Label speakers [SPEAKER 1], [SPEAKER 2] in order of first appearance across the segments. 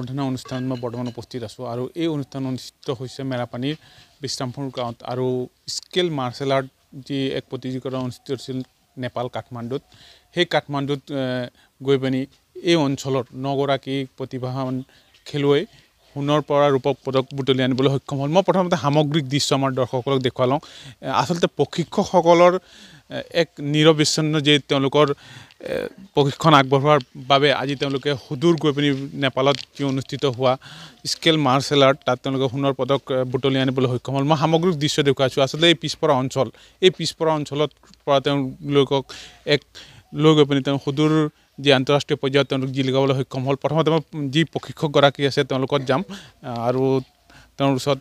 [SPEAKER 1] সম্বৰ্ধনা অনুষ্ঠানত মই বৰ্তমান উপস্থিত আছোঁ আৰু এই অনুষ্ঠান অনুষ্ঠিত হৈছে মেৰাপানীৰ বিশ্ৰামপুৰ গাঁৱত আৰু স্কেল মাৰ্চেল আৰ্ট যি এক প্ৰতিযোগিতা অনুষ্ঠিত হৈছিল নেপাল কাঠমাণ্ডুত সেই কাঠমাণ্ডুত গৈ পিনি এই অঞ্চলৰ 9গৰাকী প্ৰতিভাৱান খেলুৱৈ সোণৰ পৰা ৰূপক পদক বুটলি আনিবলৈ সক্ষম হ'ল। মই প্ৰথমতে সামগ্ৰিক দৃশ্য আমাৰ দৰ্শকসকলক দেখুৱাই লওঁ। আচলতে প্ৰশিক্ষকসকলৰ এক নিৰবিচ্ছিন্ন যে তেওঁলোকৰ প্ৰশিক্ষণ আগবঢ়োৱাৰ বাবে আজি তেওঁলোকে সুদূৰ গৈ পিনি নেপালত যি অনুষ্ঠিত হোৱা স্কেল মাৰ্চেল আৰ্ট তাত তেওঁলোকে সোণৰ পদক বুটলি আনিবলৈ সক্ষম হ'ল। মই সামগ্ৰিক দৃশ্য দেখুৱাইছোঁ। আচলতে এই পিছপৰা অঞ্চলত পৰা তেওঁলোকক এক লৈ গৈ পিনি তেওঁ সুদূৰ যি আন্তঃৰাষ্ট্ৰীয় পৰ্যায়ত তেওঁলোক জিলিকাবলৈ সক্ষম হ'ল। প্ৰথমতে মই যি প্ৰশিক্ষকগৰাকী আছে তেওঁৰ লগত যাম আৰু তেওঁৰ ওচৰত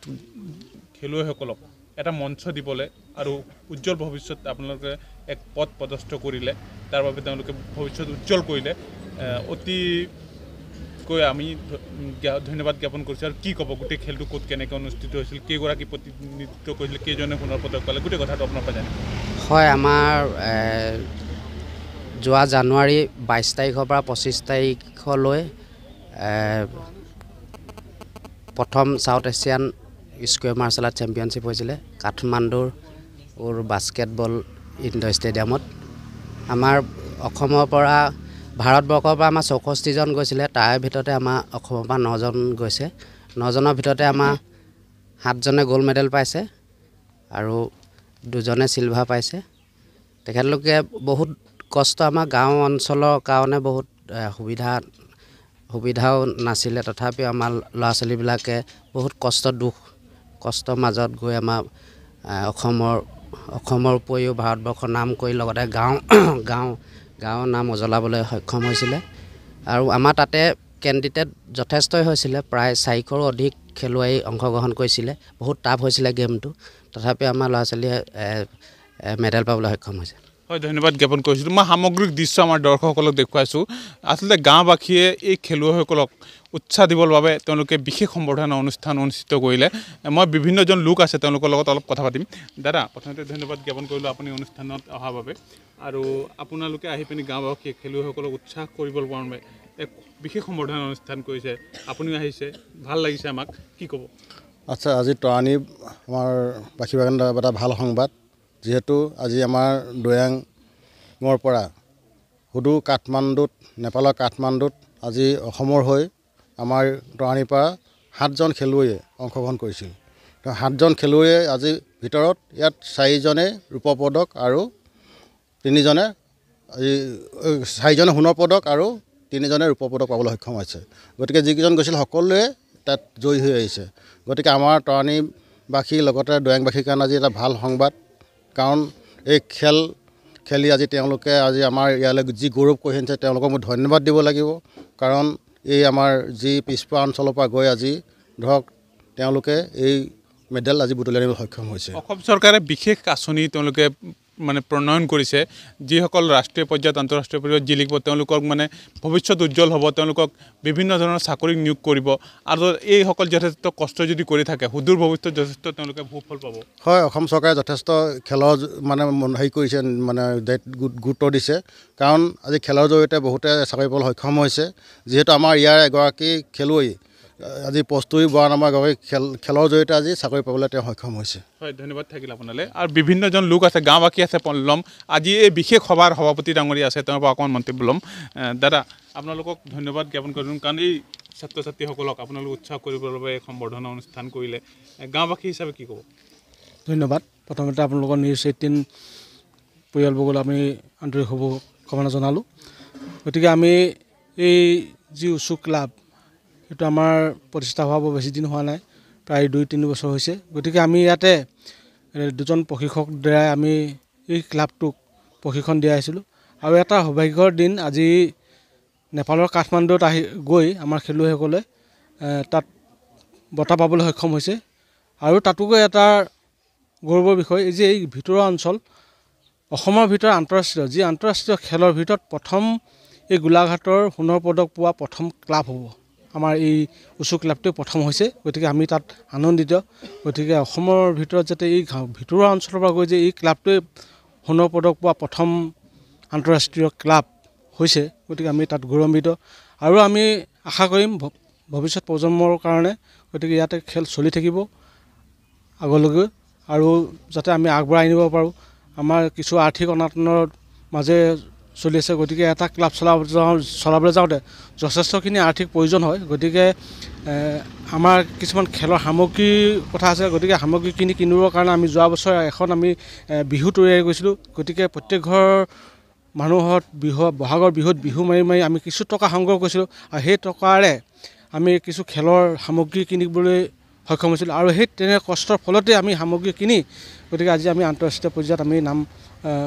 [SPEAKER 1] খেলুৱৈসকলক এটা মঞ্চ দিবলৈ আৰু উজ্জ্বল ভৱিষ্যত আপোনালোকে এক পথ প্ৰদৰ্শিত কৰিলে তাৰ বাবে তেওঁলোকে ভৱিষ্যত উজ্জ্বল কৰিলে অতিকৈ আমি ধন্যবাদ জ্ঞাপন কৰিছোঁ। আৰু কি ক'ব গোটেই খেলটো ক'ত কেনেকৈ অনুষ্ঠিত হৈছিল, কেইগৰাকী প্ৰতিনিধিত্ব কৰিছিল, কেইজনে সোণৰ পদক পালে, গোটেই কথাটো আপোনাৰ পৰা জানিম।
[SPEAKER 2] হয়, আমাৰ যোৱা জানুৱাৰী 22 তাৰিখৰ পৰা 25 তাৰিখলৈ প্ৰথম ছাউথ এছিয়ান স্কুৱেৰ মাৰ্চেল আৰ্ট চেম্পিয়নশ্বিপ হৈছিলে কাঠমাণ্ডুৰ বাস্কেটবল ইনডোৰ ষ্টেডিয়ামত। আমাৰ অসমৰ পৰা ভাৰতবৰ্ষৰ পৰা আমাৰ 64জন গৈছিলে, তাৰ ভিতৰতে আমাৰ অসমৰ পৰা 9জন গৈছে। 9জনৰ ভিতৰতে আমাৰ 7জনে গ'ল্ড মেডেল পাইছে আৰু 2জনে চিলভাৰ পাইছে। তেখেতলোকে বহুত কষ্ট, আমাৰ গাঁও অঞ্চলৰ কাৰণে বহুত সুবিধাও নাছিলে, তথাপিও আমাৰ ল'ৰা ছোৱালীবিলাকে বহুত কষ্টৰ মাজত গৈ আমাৰ অসমৰ উপৰিও ভাৰতবৰ্ষৰ নাম কৰি লগতে গাঁৱৰ নাম উজ্বলাবলৈ সক্ষম হৈছিলে। আৰু আমাৰ তাতে কেণ্ডিডেট যথেষ্টই হৈছিলে, প্ৰায় 400ৰো অধিক খেলুৱৈ অংশগ্ৰহণ কৰিছিলে। বহুত টাফ হৈছিলে গেমটো, তথাপিও আমাৰ ল'ৰা ছোৱালীয়ে মেডেল পাবলৈ সক্ষম হৈছে।
[SPEAKER 1] হয়, ধন্যবাদ জ্ঞাপন কৰিছোঁ। মই সামগ্ৰিক দৃশ্য আমাৰ দৰ্শকসকলক দেখুৱাইছোঁ। আচলতে গাঁওবাসীয়ে এই খেলুৱৈসকলক উৎসাহ দিবৰ বাবে তেওঁলোকে বিশেষ সম্বৰ্ধনা অনুষ্ঠান অনুষ্ঠিত কৰিলে। মই বিভিন্নজন লোক আছে তেওঁলোকৰ লগত অলপ কথা পাতিম। দাদা, প্ৰথমতে ধন্যবাদ জ্ঞাপন কৰিলোঁ আপুনি অনুষ্ঠানত অহাৰ বাবে। আৰু আপোনালোকে আহি পিনি গাঁওবাসীয়ে খেলুৱৈসকলক উৎসাহ কৰিবৰ বাবে এক বিশেষ সম্বৰ্ধনা অনুষ্ঠান কৰিছে, আপুনিও আহিছে, ভাল লাগিছে আমাক, কি ক'ব?
[SPEAKER 3] আচ্ছা, আজি তৰাণী আমাৰ বাসীৰ কাৰণে এটা ভাল সংবাদ, যিহেতু আজি আমাৰ দৈয়াঙৰ পৰা সুদূৰ কাঠমাণ্ডুত, নেপালৰ কাঠমাণ্ডুত আজি অসমৰ হৈ আমাৰ তৰাণীৰ পৰা 7জন খেলুৱৈয়ে অংশগ্ৰহণ কৰিছিল। 7জন খেলুৱৈয়ে আজিৰ ভিতৰত ইয়াত 4জনে ৰূপৰ পদক আৰু 4জনে সোণৰ পদক আৰু 3জনে ৰূপৰ পদক পাবলৈ সক্ষম হৈছে। গতিকে যিকেইজন গৈছিল সকলোৱে তাত জয়ী হৈ আহিছে। গতিকে আমাৰ তৰাণীবাসীৰ লগতে দৈয়াঙবাসীৰ কাৰণে আজি এটা ভাল সংবাদ, কাৰণ এই খেলি আজি তেওঁলোকে আজি আমাৰ ইয়ালৈ যি গৌৰৱ কৰি আনিছে তেওঁলোকক মই ধন্যবাদ দিব লাগিব। কাৰণ এই আমাৰ যি পিছপৰা অঞ্চলৰ পৰা গৈ আজি ধৰক তেওঁলোকে এই মেডেল আজি বুটলি আনিবলৈ সক্ষম হৈছে।
[SPEAKER 1] অসম চৰকাৰে বিশেষ আঁচনি তেওঁলোকে প্ৰণয়ন কৰিছে, যিসকল ৰাষ্ট্ৰীয় পৰ্যায়ত আন্তঃৰাষ্ট্ৰীয় পৰ্যায়ত জিলিকিব তেওঁলোকক ভৱিষ্যত উজ্জ্বল হ'ব, তেওঁলোকক বিভিন্ন ধৰণৰ চাকৰিত নিয়োগ কৰিব আৰু এইসকল যথেষ্ট কষ্ট যদি কৰি থাকে সুদূৰ ভৱিষ্যত যথেষ্ট তেওঁলোকে সুফল পাব।
[SPEAKER 3] হয়, অসম চৰকাৰে যথেষ্ট খেলৰ হেৰি কৰিছে, গুৰুত্ব দিছে, কাৰণ আজি খেলৰ জৰিয়তে বহুতে চাকৰি পাবলৈ সক্ষম হৈছে। যিহেতু আমাৰ ইয়াৰ এগৰাকী খেলুৱৈ আজি কস্তুৰী বৰা নামৰ এগৰাকী খেলৰ জৰিয়তে আজি চাকৰি পাবলৈ তেওঁ সক্ষম হৈছে।
[SPEAKER 1] হয়, ধন্যবাদ থাকিল আপোনালৈ। আৰু বিভিন্নজন লোক আছে, গাঁওবাসী আছে ল'ম। আজি এই বিশেষ সভাৰ সভাপতি ডাঙৰীয়া আছে, তেওঁৰ পৰা অকণমান মন্তব্য ল'ম। দাদা, আপোনালোকক ধন্যবাদ জ্ঞাপন কৰিলোঁ, কাৰণ এই ছাত্ৰ ছাত্ৰীসকলক আপোনালোক উৎসাহ কৰিবৰ বাবে এক সম্বৰ্ধনা অনুষ্ঠান কৰিলে। গাঁওবাসী হিচাপে কি ক'ব?
[SPEAKER 4] ধন্যবাদ। প্ৰথমতে আপোনালোকৰ নিউজ 18 পৰিয়ালবৰ্গলৈ আমি আন্তৰিক শুভকামনা জনালোঁ। গতিকে আমি এই যি উচু ক্লাব, সেইটো আমাৰ প্ৰতিষ্ঠা হোৱা বৰ বেছি দিন হোৱা নাই, প্ৰায় 2-3 বছৰ হৈছে। গতিকে আমি ইয়াতে 2জন প্ৰশিক্ষক দ্বাৰাই আমি এই ক্লাবটোক প্ৰশিক্ষণ দিয়া আহিছিলোঁ। আৰু এটা সৌভাগ্যৰ দিন, আজি নেপালৰ কাঠমাণ্ডুত গৈ আমাৰ খেলুৱৈসকলে তাত বঁটা পাবলৈ সক্ষম হৈছে। আৰু তাতোকৈ এটা গৌৰৱৰ বিষয় যে এই ভিতৰুৱা অঞ্চল, অসমৰ ভিতৰত আন্তঃৰাষ্ট্ৰীয় খেলৰ ভিতৰত প্ৰথম এই গোলাঘাটৰ সোণৰ পদক পোৱা প্ৰথম ক্লাব হ'ব। আমাৰ এই উচু ক্লাবটোৱে প্ৰথম হৈছে। গতিকে আমি তাত আনন্দিত। গতিকে অসমৰ ভিতৰত যাতে এই ভিতৰুৱা অঞ্চলৰ পৰা গৈ যে এই ক্লাবটোৱে সোণৰ পদক পোৱা প্ৰথম আন্তঃৰাষ্ট্ৰীয় ক্লাব হৈছে, গতিকে আমি তাত গৌৰৱান্বিত। আৰু আমি আশা কৰিম ভৱিষ্যত প্ৰজন্মৰ কাৰণে গতিকে ইয়াতে খেল চলি থাকিব আগলৈকে আৰু যাতে আমি আগবঢ়াই নিব পাৰোঁ আমাৰ কিছু আৰ্থিক অনাটনৰ মাজে চলি আছে গতিকে এটা ক্লাব চলাবলৈ যাওঁতে যথেষ্টখিনি আৰ্থিক প্ৰয়োজন হয় গতিকে আমাৰ কিছুমান খেলৰ সামগ্ৰীৰ কথা আছে গতিকে সামগ্ৰী কিনিবৰ কাৰণে আমি যোৱা বছৰ এখন আমি বিহু তৈয়াৰী কৰিছিলোঁ গতিকে প্ৰত্যেক ঘৰ মানুহত বহাগৰ বিহুত বিহু মাৰি আমি কিছু টকা সংগ্ৰহ কৰিছিলোঁ আৰু সেই টকাৰে আমি কিছু খেলৰ সামগ্ৰী কিনিবলৈ সক্ষম হৈছিলোঁ আৰু সেই তেনে কষ্টৰ ফলতে আমি সামগ্ৰী কিনি গতিকে আজি আমি আন্তঃৰাষ্ট্ৰীয় পৰ্যায়ত আমি নাম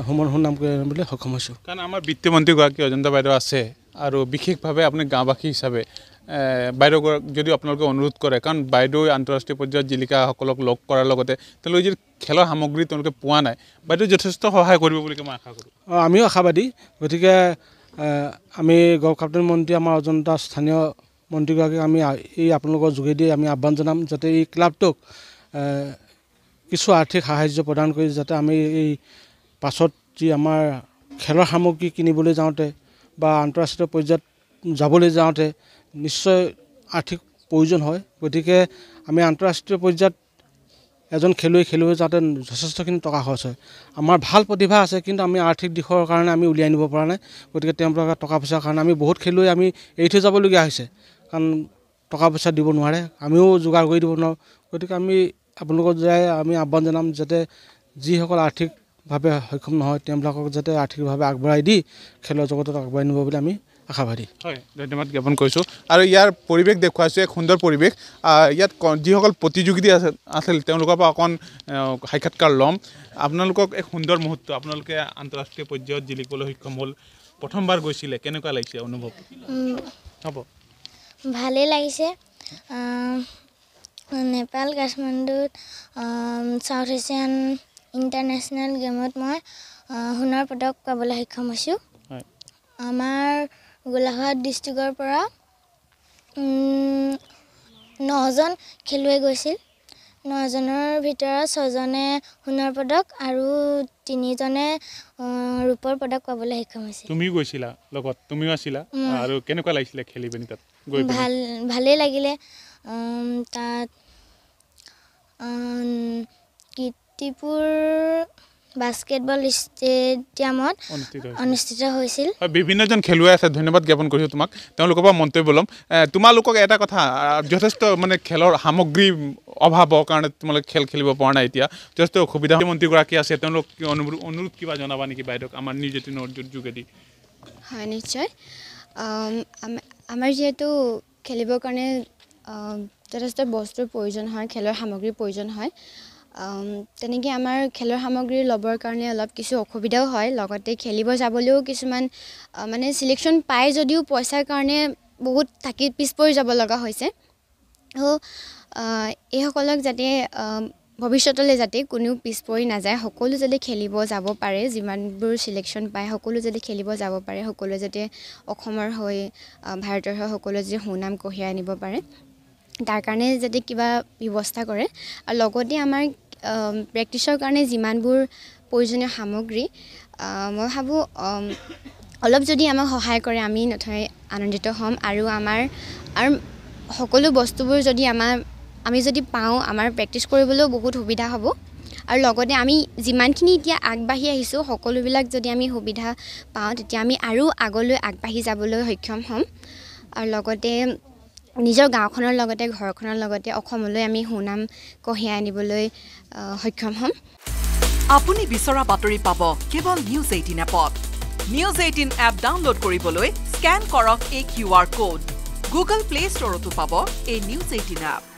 [SPEAKER 4] সুনাম কৰিবলৈ সক্ষম হৈছোঁ
[SPEAKER 1] কাৰণ আমাৰ বিত্তমন্ত্ৰীগৰাকী অজন্তা বাইদেউ আছে আৰু বিশেষভাৱে আপুনি গাঁওবাসী হিচাপে বাইদেউগৰাকী যদি আপোনালোকে অনুৰোধ কৰে কাৰণ বাইদেউ আন্তঃৰাষ্ট্ৰীয় পৰ্যায়ত জিলিকাসকলক লগ কৰাৰ লগতে তেওঁলোকে যদি খেলৰ সামগ্ৰী তেওঁলোকে পোৱা নাই বাইদেউ যথেষ্ট সহায় কৰিব বুলি মই আশা কৰোঁ
[SPEAKER 4] আমিও আশাবাদী গতিকে আমি গড়কাপ্তেইন মন্ত্ৰী আমাৰ অজন্তা স্থানীয় মন্ত্ৰীগৰাকীক আমি এই আপোনালোকৰ যোগেদি আমি আহ্বান জনাম যাতে এই ক্লাবটোক কিছু আৰ্থিক সাহায্য প্ৰদান কৰি যাতে আমি এই পাছত যি আমাৰ খেলৰ সামগ্ৰী কিনিবলৈ যাওঁতে বা আন্তঃৰাষ্ট্ৰীয় পৰ্যায়ত যাবলৈ যাওঁতে নিশ্চয় আৰ্থিক প্ৰয়োজন হয় গতিকে আমি আন্তঃৰাষ্ট্ৰীয় পৰ্যায়ত এজন খেলুৱৈ যাওঁতে যথেষ্টখিনি টকা খৰচ হয় আমাৰ ভাল প্ৰতিভা আছে কিন্তু আমি আৰ্থিক দিশৰ কাৰণে আমি উলিয়াই নিব পৰা নাই গতিকে তেওঁলোকৰ টকা পইচাৰ কাৰণে আমি বহুত খেলুৱৈ আমি এৰি থৈ যাবলগীয়া হৈছে কাৰণ টকা পইচা দিব নোৱাৰে আমিও যোগাৰ কৰি দিব নোৱাৰোঁ গতিকে আমি আপোনালোকক আমি আহ্বান জনাম যাতে যিসকল আৰ্থিকভাৱে সক্ষম নহয় তেওঁলোকক যাতে আৰ্থিকভাৱে আগবঢ়াই দি খেলৰ জগতত আগবঢ়াই নিব বুলি আমি আশাবাদী
[SPEAKER 1] হয় ধন্যবাদ জ্ঞাপন কৰিছোঁ আৰু ইয়াৰ পৰিৱেশ দেখুৱাইছোঁ এক সুন্দৰ পৰিৱেশ ইয়াত যিসকল প্ৰতিযোগী আছিল তেওঁলোকৰ পৰা অকণ সাক্ষাৎকাৰ ল'ম আপোনালোকক এক সুন্দৰ মুহূৰ্ত আপোনালোকে আন্তঃৰাষ্ট্ৰীয় পৰ্যায়ত জিলিকিবলৈ সক্ষম হ'ল প্ৰথমবাৰ গৈছিলে কেনেকুৱা লাগিছে অনুভৱ হ'ব
[SPEAKER 5] ভালেই লাগিছে নেপাল কাঠমাণ্ডুত সাউথ এছিয়ান ইণ্টাৰনেশ্যনেল গেমত মই সোণৰ পদক পাবলৈ সক্ষম হৈছোঁ আমাৰ গোলাঘাট ডিষ্ট্ৰিক্টৰ পৰা 9জন খেলুৱৈ গৈছিল 9জনৰ ভিতৰত 6জনে সোণৰ পদক আৰু 3জনে ৰূপৰ পদক পাবলৈ সক্ষম হৈছিল
[SPEAKER 1] তুমি গৈছিলা লগত তুমিও আছিলা আৰু কেনেকুৱা লাগিছিলে খেলি পিনি তাত
[SPEAKER 5] ভালেই লাগিলে তাত কীৰ্তিপুৰ বাস্কেটবল ষ্টেডিয়ামত অনুষ্ঠিত হৈছিল
[SPEAKER 1] বিভিন্নজন খেলুৱৈ আছে ধন্যবাদ জ্ঞাপন কৰিছোঁ তোমাক তেওঁলোকৰ পৰা মন্তব্য ল'ম তোমালোকক এটা কথা যথেষ্ট মানে খেলৰ সামগ্ৰীৰ অভাৱৰ কাৰণে তোমালোকে খেল খেলিব পৰা নাই এতিয়া যথেষ্ট অসুবিধা মন্ত্ৰীগৰাকী আছে তেওঁলোক অনুৰোধ কিবা জনাবা নেকি বাইদেউক আমাৰ নিউজ 18 যোগেদি
[SPEAKER 6] হয় নিশ্চয় আমাৰ যিহেতু খেলিবৰ কাৰণে যথেষ্ট বস্তুৰ প্ৰয়োজন হয় খেলৰ সামগ্ৰীৰ প্ৰয়োজন হয় তেনেকৈ আমাৰ খেলৰ সামগ্ৰী ল'বৰ কাৰণে অলপ কিছু অসুবিধাও হয় লগতে খেলিব যাবলৈও কিছুমান মানে চিলেকশ্যন পায় যদিও পইচাৰ কাৰণে বহুত পিছ পৰি যাব লগা হৈছে এইসকলক যাতে ভৱিষ্যতলৈ যাতে কোনেও পিছ পৰি নাযায় সকলো যাতে খেলিব যাব পাৰে যিমানবোৰ চিলেকশ্যন পায় সকলো যাতে খেলিব যাব পাৰে সকলোৱে যাতে অসমৰ হৈ ভাৰতৰ হৈ সকলোৱে যাতে সুনাম কঢ়িয়াই আনিব পাৰে তাৰ কাৰণে যাতে কিবা ব্যৱস্থা কৰে আৰু লগতে আমাৰ প্ৰেক্টিছৰ কাৰণে যিমানবোৰ প্ৰয়োজনীয় সামগ্ৰী মই ভাবোঁ অলপ যদি আমাক সহায় কৰে আমি নথৈ আনন্দিত হ'ম আৰু আমাৰ সকলো বস্তুবোৰ যদি আমি যদি পাওঁ আমাৰ প্ৰেক্টিছ কৰিবলৈও বহুত সুবিধা হ'ব আৰু লগতে আমি যিমানখিনি এতিয়া আগবাঢ়ি আহিছোঁ সকলোবিলাক যদি আমি সুবিধা পাওঁ তেতিয়া আমি আৰু আগলৈ আগবাঢ়ি যাবলৈ সক্ষম হ'ম আৰু লগতে নিজৰ গাঁওখনৰ লগতে ঘৰখনৰ লগতে অসমলৈ আমি সুনাম কঢ়িয়াই আনিবলৈ সক্ষম হ'ম
[SPEAKER 7] আপুনি বিচৰা বাতৰি পাব কেৱল নিউজ 18 এপত নিউজ 18 এপ ডাউনলোড কৰিবলৈ স্কেন কৰক এই QR কোড গুগল প্লে ষ্টৰতো পাব এই নিউজ 18 এপ